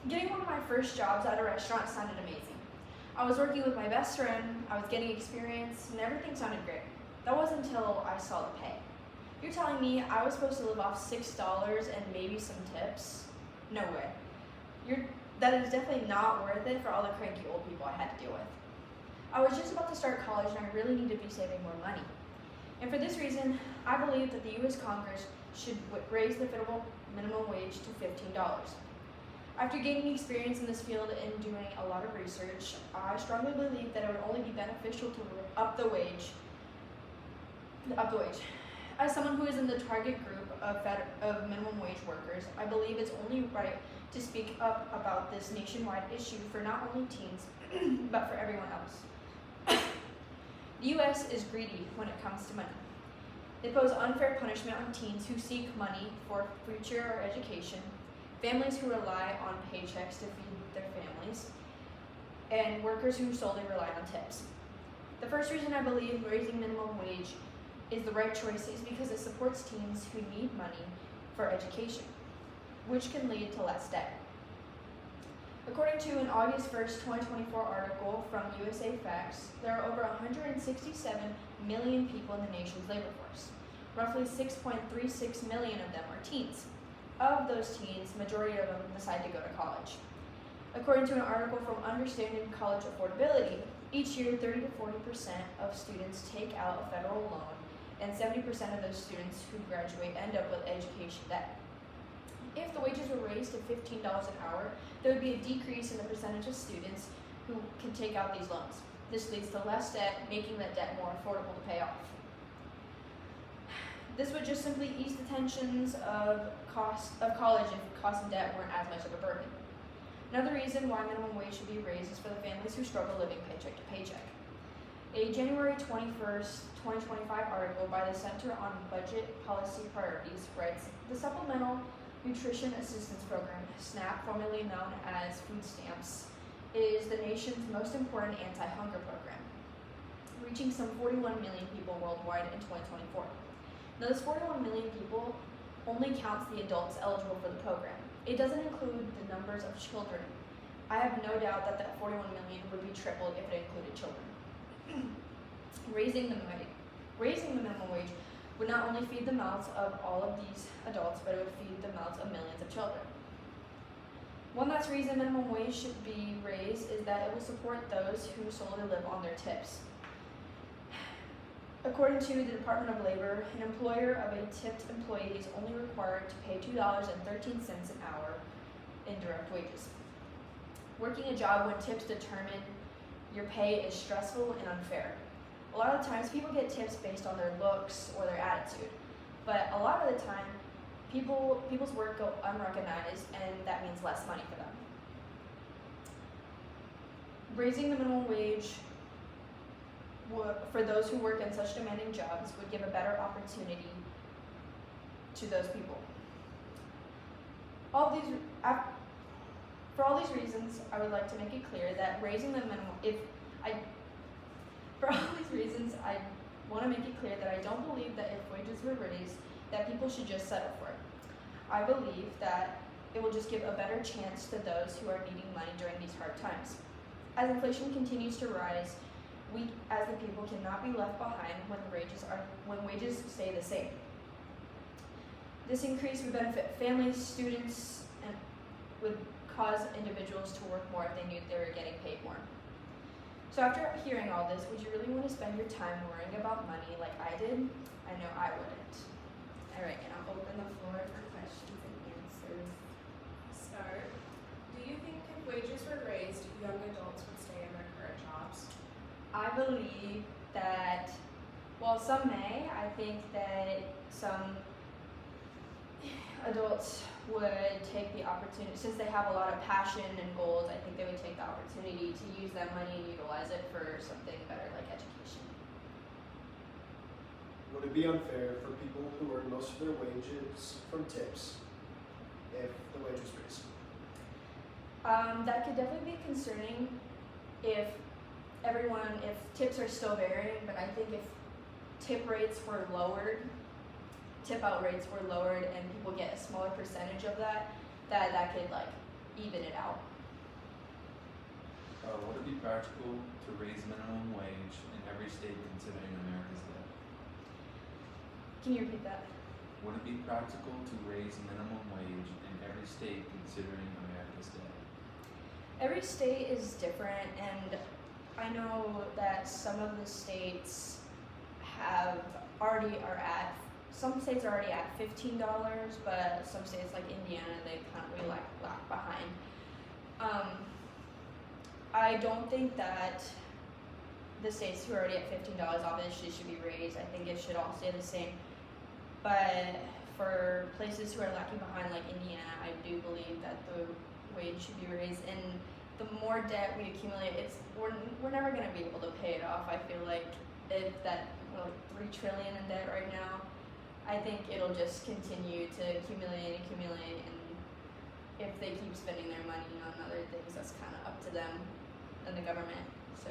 Getting one of my first jobs at a restaurant sounded amazing. I was working with my best friend, I was getting experience, and everything sounded great. That wasn't until I saw the pay. You're telling me I was supposed to live off $6 and maybe some tips? No way. That is definitely not worth it for all the cranky old people I had to deal with. I was just about to start college and I really need to be saving more money. And for this reason, I believe that the U.S. Congress should raise the federal minimum wage to $15. After gaining experience in this field and doing a lot of research, I strongly believe that it would only be beneficial to up the wage. As someone who is in the target group of minimum wage workers, I believe it's only right to speak up about this nationwide issue for not only teens, but for everyone else. The U.S. is greedy when it comes to money. They pose unfair punishment on teens who seek money for future or education, families who rely on paychecks to feed their families, and workers who solely rely on tips. The first reason I believe raising minimum wage is the right choice is because it supports teens who need money for education, which can lead to less debt. According to an August 1st, 2024 article from USA Facts, there are over 167 million people in the nation's labor force. Roughly 6.36 million of them are teens. Of those teens, majority of them decide to go to college. According to an article from Understanding College Affordability, each year 30 to 40% of students take out a federal loan, and 70% of those students who graduate end up with education debt. If the wages were raised to $15 an hour, there would be a decrease in the percentage of students who can take out these loans. This leads to less debt, making that debt more affordable to pay off. This would just simply ease the tensions of college if cost and debt weren't as much of a burden. Another reason why minimum wage should be raised is for the families who struggle living paycheck to paycheck. A January 21st, 2025 article by the Center on Budget Policy Priorities writes, the Supplemental Nutrition Assistance Program, SNAP, formerly known as food stamps, is the nation's most important anti-hunger program, reaching some 41 million people worldwide in 2024. Now, this 41 million people only counts the adults eligible for the program. It doesn't include the numbers of children. I have no doubt that that 41 million would be tripled if it included children. Raising the minimum wage would not only feed the mouths of all of these adults, but it would feed the mouths of millions of children. One last reason minimum wage should be raised is that it will support those who solely live on their tips. According to the Department of Labor, an employer of a tipped employee is only required to pay $2.13 an hour in direct wages. Working a job when tips determine your pay is stressful and unfair. A lot of times people get tips based on their looks or their attitude, but a lot of the time people's work go unrecognized, and that means less money for them. Raising the minimum wage for those who work in such demanding jobs would give a better opportunity to those people. For all these reasons, I would like to make it clear that raising the minimum, for all these reasons, I want to make it clear that I don't believe that if wages were raised, that people should just settle for it. I believe that it will just give a better chance to those who are needing money during these hard times. As inflation continues to rise, we as the people cannot be left behind when wages stay the same. This increase would benefit families, students, and would cause individuals to work more if they knew they were getting paid more. So after hearing all this, would you really want to spend your time worrying about money like I did? I know I wouldn't. All right, and I'll open the floor for questions and answers. Start. Do you think if wages were raised, young adults would stay in their current jobs? I believe that, well, some may. I think that some adults would take the opportunity, since they have a lot of passion and goals, I think they would take the opportunity to use that money and utilize it for something better like education. Would it be unfair for people who earn most of their wages from tips if the wage was raised? That could definitely be concerning if tips are still varying, but I think if tip out rates were lowered and people get a smaller percentage of that could even it out. Would it be practical to raise minimum wage in every state considering America's debt? Can you repeat that? Would it be practical to raise minimum wage in every state considering America's debt? Every state is different, and I know that some of the states some states are already at $15, but some states like Indiana, they kind of really lag behind. I don't think that the states who are already at $15 obviously should be raised. I think it should all stay the same. But for places who are lagging behind, like Indiana, I do believe that the wage should be raised. And the more debt we accumulate, we're never going to be able to pay it off. I feel like if we're like $3 trillion in debt right now, I think it'll just continue to accumulate, and if they keep spending their money on other things, that's kind of up to them and the government. So.